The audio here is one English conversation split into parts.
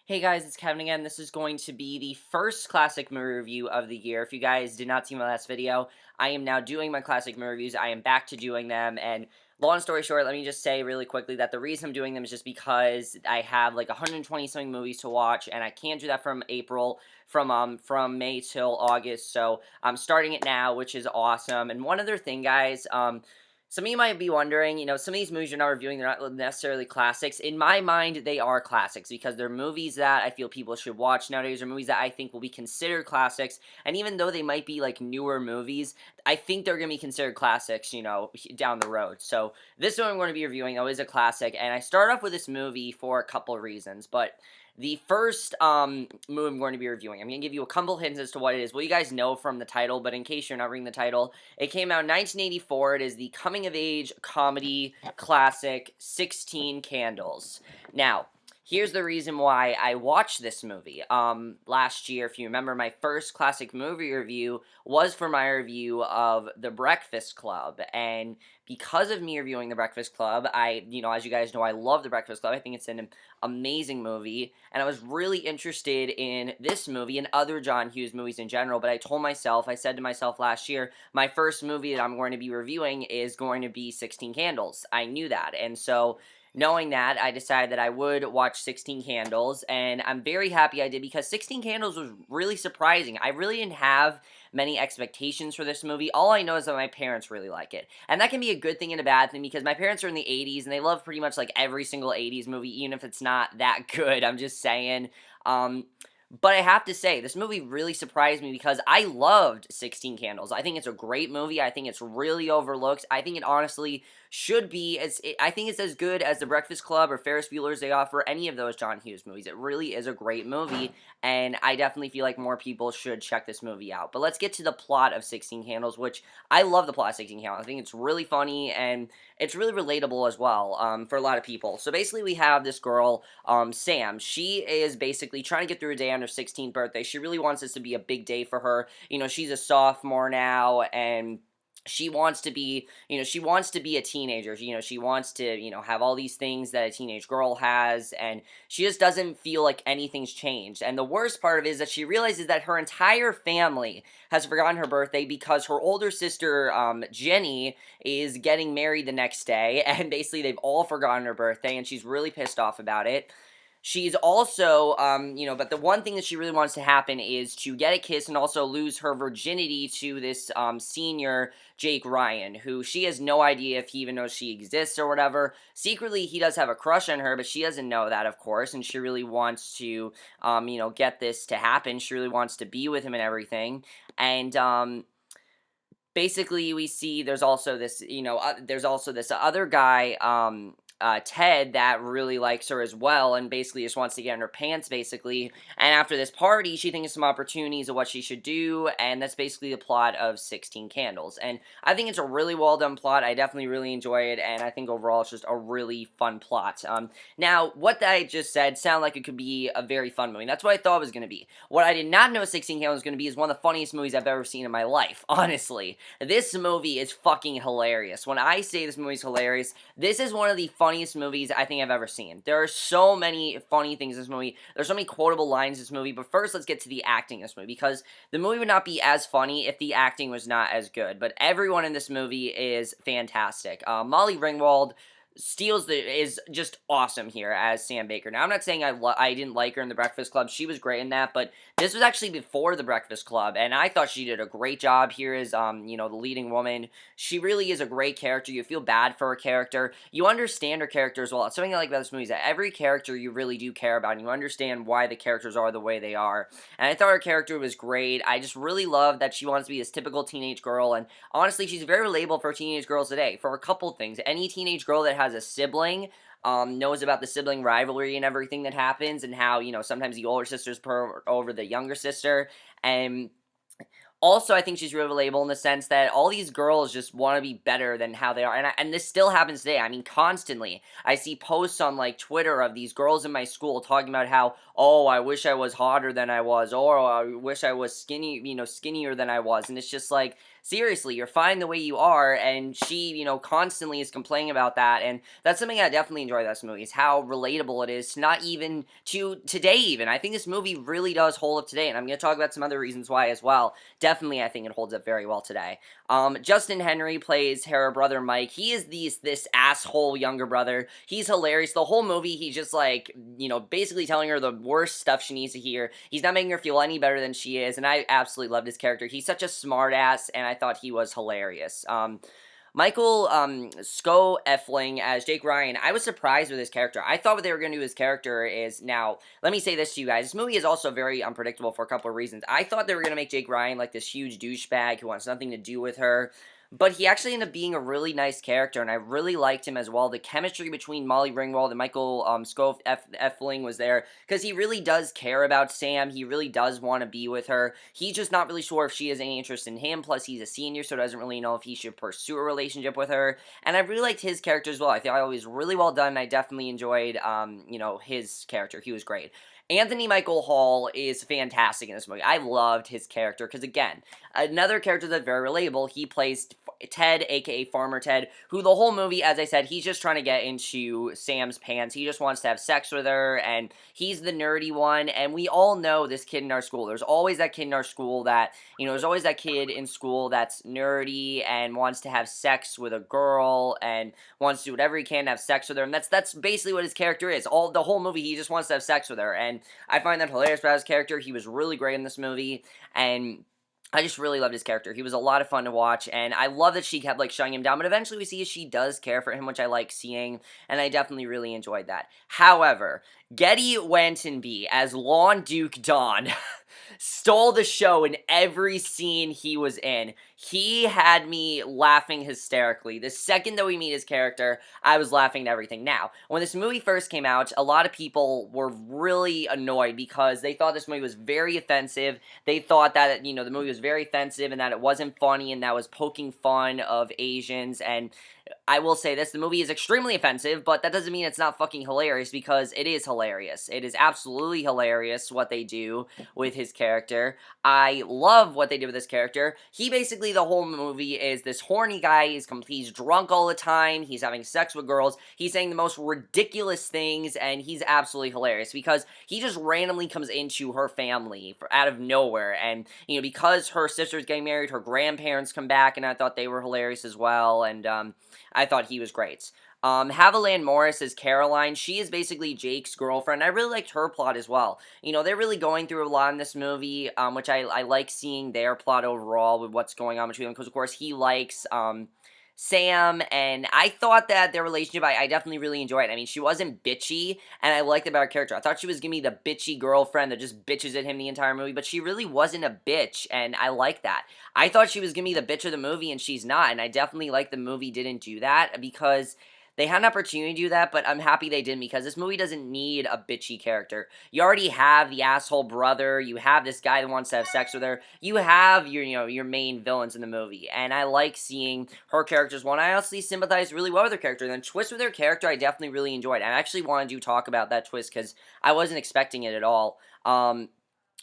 Hey guys, it's Kevin again. This is going to be the first classic movie review of the year. If you guys did not see my last video, I am now doing my classic movie reviews. I am back to doing them, and long story short, let me just say really quickly that the reason I'm doing them is just because I have like 120 something movies to watch, and I can't do that from May till August. So I'm starting it now, which is awesome. And one other thing, guys, some of you might be wondering, some of these movies you're not reviewing, they're not necessarily classics. In my mind, they are classics because they're movies that I feel people should watch nowadays, or movies that I think will be considered classics. And even though they might be like newer movies, I think they're going to be considered classics, down the road. So this one I'm going to be reviewing, though, is a classic. And I start off with this movie for a couple of reasons. But the first movie I'm going to be reviewing, I'm going to give you a couple hints as to what it is. Well, you guys know from the title, but in case you're not reading the title, it came out in 1984. It is the coming-of-age comedy classic 16 Candles. Now, here's the reason why I watched this movie. Last year, if you remember, my first classic movie review was for my review of The Breakfast Club, and because of me reviewing The Breakfast Club, as you guys know, I love The Breakfast Club. I think it's an amazing movie, and I was really interested in this movie and other John Hughes movies in general, but I said to myself last year, my first movie that I'm going to be reviewing is going to be 16 Candles. I knew that, and so knowing that, I decided that I would watch 16 Candles, and I'm very happy I did because 16 Candles was really surprising. I really didn't have many expectations for this movie. All I know is that my parents really like it. And that can be a good thing and a bad thing because my parents are in the 80s and they love pretty much like every single 80s movie, even if it's not that good. I'm just saying. But I have to say, this movie really surprised me because I loved 16 Candles. I think it's a great movie. I think it's really overlooked. I think it honestly should be, I think it's as good as The Breakfast Club or Ferris Bueller's Day Off or any of those John Hughes movies. It really is a great movie, and I definitely feel like more people should check this movie out. But let's get to the plot of 16 Candles, which I love the plot of 16 Candles. I think it's really funny, and it's really relatable as well for a lot of people. So basically, we have this girl, Sam. She is basically trying to get through a day on her 16th birthday. She really wants this to be a big day for her. She's a sophomore now, and she wants to be a teenager. She wants to, have all these things that a teenage girl has, and she just doesn't feel like anything's changed. And the worst part of it is that she realizes that her entire family has forgotten her birthday because her older sister, Jenny, is getting married the next day, and basically they've all forgotten her birthday, and she's really pissed off about it. She's also, but the one thing that she really wants to happen is to get a kiss and also lose her virginity to this senior, Jake Ryan, who she has no idea if he even knows she exists or whatever. Secretly, he does have a crush on her, but she doesn't know that, of course, and she really wants to, get this to happen. She really wants to be with him and everything. And, basically, we see there's also this other guy, Ted, that really likes her as well, and basically just wants to get in her pants, basically. And after this party, she thinks of some opportunities of what she should do, and that's basically the plot of 16 Candles. And I think it's a really well done plot. I definitely really enjoy it, and I think overall it's just a really fun plot. Now, what I just said sounded like it could be a very fun movie. That's what I thought it was going to be. What I did not know 16 Candles was going to be is one of the funniest movies I've ever seen in my life, honestly. This movie is fucking hilarious. When I say this movie's hilarious, this is one of the funniest movies I think I've ever seen. There are so many funny things in this movie. There's so many quotable lines in this movie, but first let's get to the acting in this movie, because the movie would not be as funny if the acting was not as good, but everyone in this movie is fantastic. Molly Ringwald is just awesome here as Sam Baker. Now, I'm not saying I didn't like her in The Breakfast Club. She was great in that, but this was actually before The Breakfast Club, and I thought she did a great job here as, the leading woman. She really is a great character. You feel bad for her character. You understand her character as well. It's something I like about this movie is that every character you really do care about, and you understand why the characters are the way they are. And I thought her character was great. I just really love that she wants to be this typical teenage girl, and honestly, she's very relatable for teenage girls today, for a couple things. Any teenage girl that has a sibling knows about the sibling rivalry and everything that happens, and how, sometimes the older sister's over the younger sister. And also, I think she's really relatable in the sense that all these girls just want to be better than how they are, and this still happens today. I mean, constantly, I see posts on like Twitter of these girls in my school talking about how, oh, I wish I was hotter than I was, or I wish I was skinnier than I was, and it's just like seriously, you're fine the way you are, and she, constantly is complaining about that, and that's something I definitely enjoy about this movie, is how relatable it is, not even to today even. I think this movie really does hold up today, and I'm going to talk about some other reasons why as well. Definitely, I think it holds up very well today. Justin Henry plays her brother Mike. He is this asshole younger brother. He's hilarious. The whole movie, he's just like, basically telling her the worst stuff she needs to hear. He's not making her feel any better than she is, and I absolutely loved his character. He's such a smartass, and I thought he was hilarious. Michael Efling as Jake Ryan, I was surprised with his character. I thought what they were going to do with his character is, now, let me say this to you guys. This movie is also very unpredictable for a couple of reasons. I thought they were going to make Jake Ryan like this huge douchebag who wants nothing to do with her. But he actually ended up being a really nice character, and I really liked him as well. The chemistry between Molly Ringwald and Michael Efling was there, because he really does care about Sam. He really does want to be with her. He's just not really sure if she has any interest in him, plus he's a senior, so doesn't really know if he should pursue a relationship with her. And I really liked his character as well. I thought it was really well done, and I definitely enjoyed, his character. He was great. Anthony Michael Hall is fantastic in this movie. I loved his character, because again, another character that's very relatable, he plays Ted, aka Farmer Ted, who the whole movie, as I said, he's just trying to get into Sam's pants. He just wants to have sex with her, and he's the nerdy one, and we all know this kid in our school. There's always that kid in our school that, there's always that kid in school that's nerdy and wants to have sex with a girl and wants to do whatever he can to have sex with her, and that's basically what his character is. The whole movie, he just wants to have sex with her, and I find that hilarious about his character. He was really great in this movie, and I just really loved his character. He was a lot of fun to watch, and I love that she kept, shutting him down, but eventually we see she does care for him, which I like seeing, and I definitely really enjoyed that. However, Getty Wentonby as Lawn Duke Don stole the show in every scene he was in. He had me laughing hysterically. The second that we meet his character, I was laughing at everything. Now, when this movie first came out, a lot of people were really annoyed because they thought this movie was very offensive. They thought that, the movie was very offensive and that it wasn't funny and that was poking fun of Asians, and I will say this, the movie is extremely offensive, but that doesn't mean it's not fucking hilarious, because it is hilarious. It is absolutely hilarious what they do with his character. I love what they did with this character. He basically, the whole movie, is this horny guy. He's drunk all the time. He's having sex with girls. He's saying the most ridiculous things, and he's absolutely hilarious because he just randomly comes into her family out of nowhere, and, because her sister's getting married, her grandparents come back, and I thought they were hilarious as well, and, I thought he was great. Haviland Morris is Caroline. She is basically Jake's girlfriend. I really liked her plot as well. They're really going through a lot in this movie, which I like seeing their plot overall with what's going on between them, because, of course, he likes, Sam, and I thought that their relationship, I definitely really enjoyed it. I mean, she wasn't bitchy, and I liked it about her character. I thought she was gonna be the bitchy girlfriend that just bitches at him the entire movie, but she really wasn't a bitch, and I like that. I thought she was gonna be the bitch of the movie, and she's not, and I definitely like the movie didn't do that, because they had an opportunity to do that, but I'm happy they didn't, because this movie doesn't need a bitchy character. You already have the asshole brother, you have this guy that wants to have sex with her, you have your main villains in the movie, and I like seeing her characters. One, I honestly sympathize really well with her character, and then twist with her character I definitely really enjoyed. I actually wanted to talk about that twist, because I wasn't expecting it at all.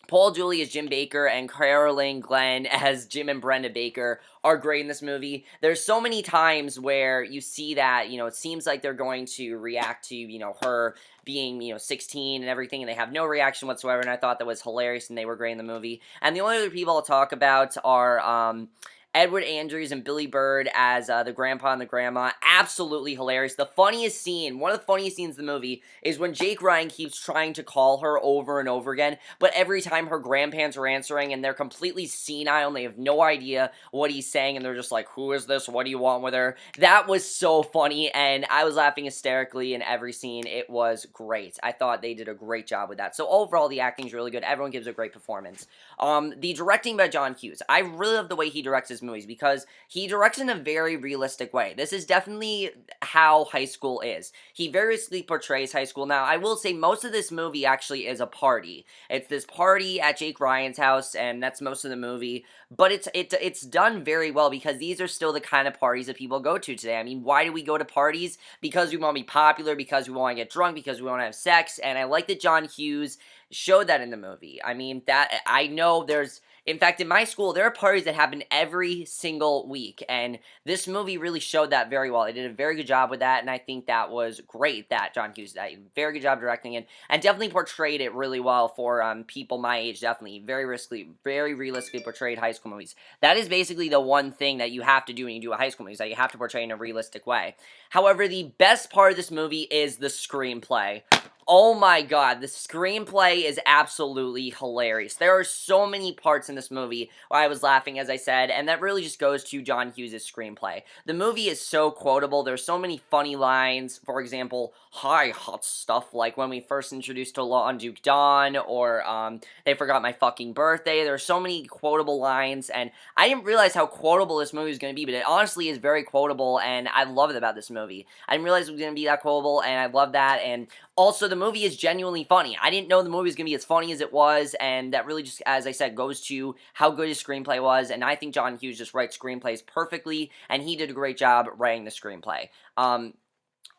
Paul Dooley as Jim Baker and Caroline Glenn as Jim and Brenda Baker are great in this movie. There's so many times where you see that, it seems like they're going to react to, her being, 16 and everything, and they have no reaction whatsoever, and I thought that was hilarious, and they were great in the movie. And the only other people I'll talk about are, Edward Andrews and Billy Bird as the grandpa and the grandma. Absolutely hilarious. The funniest scene, one of the funniest scenes in the movie, is when Jake Ryan keeps trying to call her over and over again, but every time her grandparents are answering and they're completely senile and they have no idea what he's saying, and they're just like, who is this? What do you want with her? That was so funny, and I was laughing hysterically in every scene. It was great. I thought they did a great job with that. So overall, the acting's really good. Everyone gives a great performance. The directing by John Hughes. I really love the way he directs his movies, because he directs in a very realistic way. This is definitely how high school is. He variously portrays high school. Now, I will say most of this movie actually is a party. It's this party at Jake Ryan's house, and that's most of the movie, but it's done very well, because these are still the kind of parties that people go to today. I mean, why do we go to parties? Because we want to be popular, because we want to get drunk, because we want to have sex, and I like that John Hughes showed that in the movie. I mean, that I know in fact, in my school, there are parties that happen every single week, and this movie really showed that very well. They did a very good job with that, and I think that was great that John Hughes did that. Very good job directing it, and definitely portrayed it really well for people my age. Definitely very realistically portrayed high school movies. That is basically the one thing that you have to do when you do a high school movie, is that you have to portray in a realistic way. However, the best part of this movie is the screenplay. Oh my god, the screenplay is absolutely hilarious. There are so many parts in this movie where I was laughing, as I said, and that really just goes to John Hughes' screenplay. The movie is so quotable. There's so many funny lines. For example, "Hi, hot stuff," like when we first introduced to Lon Duke Dawn, or "They forgot my fucking birthday." There are so many quotable lines, and I didn't realize how quotable this movie was going to be, but it honestly is very quotable, and I love it about this movie. I didn't realize it was going to be that quotable, and I love that, and also, the movie is genuinely funny. I didn't know the movie was going to be as funny as it was, and that really just, as I said, goes to how good his screenplay was, and I think John Hughes just writes screenplays perfectly, and he did a great job writing the screenplay.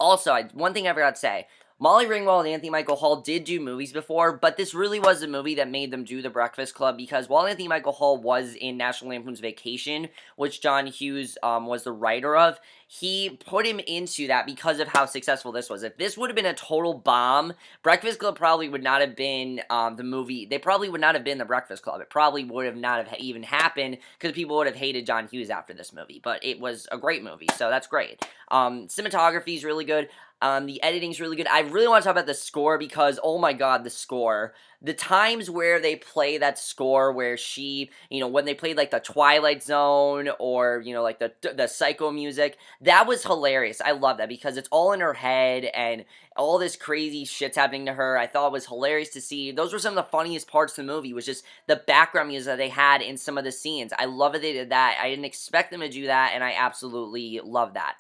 Also, one thing I forgot to say, Molly Ringwald and Anthony Michael Hall did do movies before, but this really was a movie that made them do The Breakfast Club, because while Anthony Michael Hall was in National Lampoon's Vacation, which John Hughes was the writer of, he put him into that because of how successful this was. If this would have been a total bomb, Breakfast Club probably would not have been the movie. They probably would not have been The Breakfast Club. It probably would have not have even happened, because people would have hated John Hughes after this movie. But it was a great movie, so that's great. Cinematography is really good. The editing's really good. I really want to talk about the score, because, oh my god, the score. The times where they play that score, where she, when they played, like, the Twilight Zone, or, like, the Psycho music, that was hilarious. I love that, because it's all in her head, and all this crazy shit's happening to her. I thought it was hilarious to see. Those were some of the funniest parts of the movie, was just the background music that they had in some of the scenes. I love that they did that. I didn't expect them to do that, and I absolutely love that.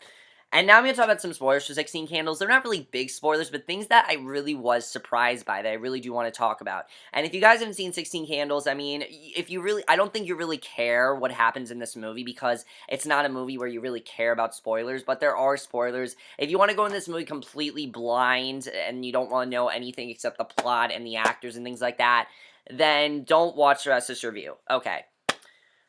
And now I'm going to talk about some spoilers for 16 Candles. They're not really big spoilers, but things that I really was surprised by that I really do want to talk about. And if you guys haven't seen 16 Candles, I mean, I don't think you really care what happens in this movie, because it's not a movie where you really care about spoilers, but there are spoilers. If you want to go in this movie completely blind and you don't want to know anything except the plot and the actors and things like that, then don't watch the rest of this review. Okay.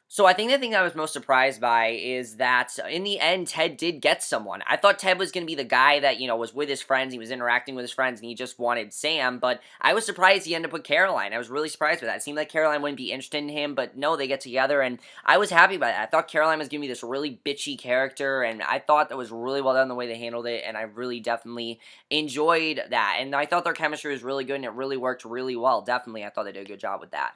So I think the thing I was most surprised by is that in the end, Ted did get someone. I thought Ted was going to be the guy that, was with his friends, he was interacting with his friends, and he just wanted Sam, but I was surprised he ended up with Caroline. I was really surprised with that. It seemed like Caroline wouldn't be interested in him, but no, they get together, and I was happy about it. I thought Caroline was going to be this really bitchy character, and I thought that was really well done the way they handled it, and I really definitely enjoyed that, and I thought their chemistry was really good, and it really worked really well. Definitely, I thought they did a good job with that.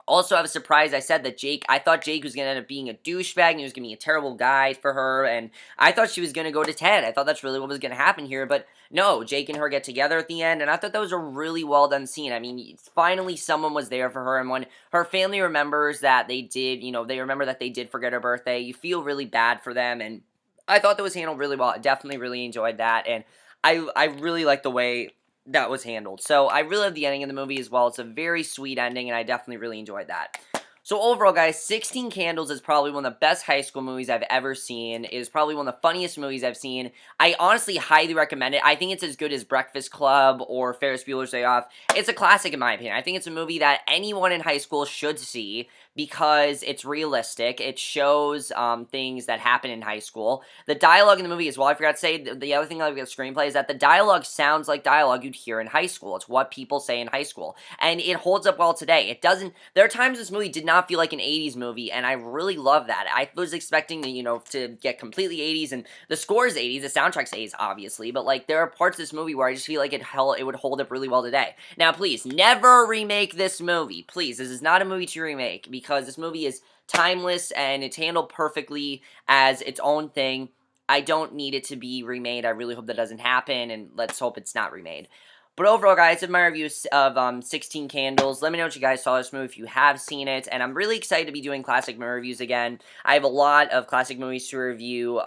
Also, I was surprised I said that I thought Jake was going to end up being a douchebag, and he was going to be a terrible guy for her, and I thought she was going to go to Ted. I thought that's really what was going to happen here, but no, Jake and her get together at the end, and I thought that was a really well done scene. I mean, finally someone was there for her, and when her family remembers that they did, they remember that they did forget her birthday, you feel really bad for them, and I thought that was handled really well. I definitely really enjoyed that, and I really like the way that was handled. So I really love the ending of the movie as well. It's a very sweet ending, and I definitely really enjoyed that. So overall, guys, 16 Candles is probably one of the best high school movies I've ever seen. It is probably one of the funniest movies I've seen. I honestly highly recommend it. I think it's as good as Breakfast Club or Ferris Bueller's Day Off. It's a classic in my opinion. I think it's a movie that anyone in high school should see, because it's realistic. It shows things that happen in high school. The dialogue in the movie as well, I forgot to say, the other thing I like about the screenplay is that the dialogue sounds like dialogue you'd hear in high school. It's what people say in high school. And it holds up well today. There are times this movie did not feel like an 80s movie, and I really love that. I was expecting to get completely 80s, and the score is 80s, the soundtrack's 80s, obviously, but like there are parts of this movie where I just feel like it would hold up really well today. Now, please, never remake this movie. Please, this is not a movie to remake, because this movie is timeless, and it's handled perfectly as its own thing. I don't need it to be remade. I really hope that doesn't happen, and let's hope it's not remade. But overall, guys, in my review of 16 Candles, let me know what you guys saw this movie if you have seen it, and I'm really excited to be doing classic movie reviews again. I have a lot of classic movies to review.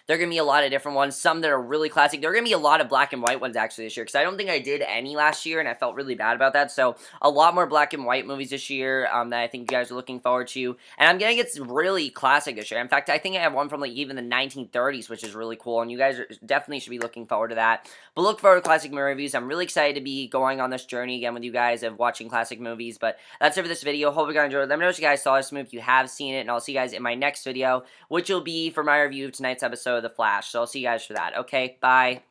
There are going to be a lot of different ones, some that are really classic. There are going to be a lot of black and white ones actually this year, because I don't think I did any last year, and I felt really bad about that. So a lot more black and white movies this year that I think you guys are looking forward to. And I'm going to get really classic this year. In fact, I think I have one from like even the 1930s, which is really cool, and you guys definitely should be looking forward to that. But look forward to classic movie reviews. I'm really excited to be going on this journey again with you guys of watching classic movies. But that's it for this video. Hope you guys enjoyed. Let me know what you guys saw this movie if you have seen it, and I'll see you guys in my next video, which will be for my review of tonight's episode of The Flash. So I'll see you guys for that. Okay, bye.